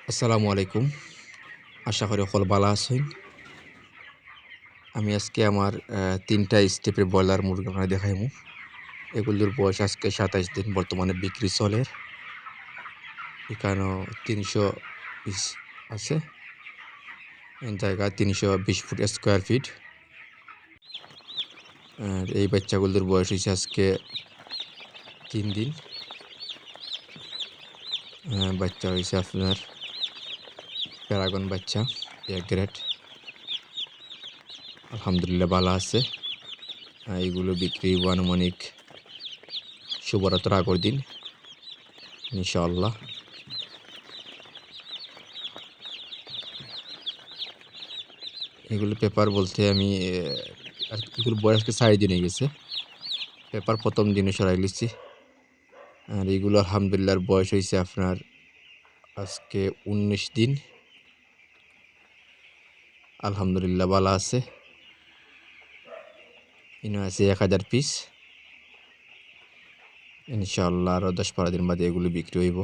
আসসালামু আলাইকুম। আশা করি সকল ভালো আছেন। আমি আজকে আমার ৩ টা স্টেপের ব্রয়লার মুরগি আপনারে দেখাইমু। এগুলোর বয়স আজকে ২৭ দিন বর্তমানে বিক্রি চলে। এখানেও ৩০০ পিস আছে। জায়গা ৩২০ ফুট স্কয়ার ফিট। আর এই বাচ্চাগুলোর বয়স হইছে আজকে ৩ দিন। বাচ্চা হইছে আপনার প্যারাগন বাচ্চা, এ গ্রেড। আলহামদুলিল্লাহ ভালো আছে। এগুলো বিক্রি হইব আনুমানিক শুভরাত্রির আগের দিন ইনশাআল্লাহ। এগুলো পেপার বলতে আমি এগুলোর বয়স আজকে ৪ দিন হয়ে গেছে। পেপার ১ম দিনে সরাই লিছি। আর এগুলো আলহামদুলিল্লাহর বয়স হইছে আপনার আজকে ১৯ দিন। আলহামদুলিল্লাহ ভালো আছে। ইনো আছে ১,০০০ পিস। ইনশাআল্লাহ আরো ১০-১৫ দিন বাদে এগুলো বিক্রি হইব।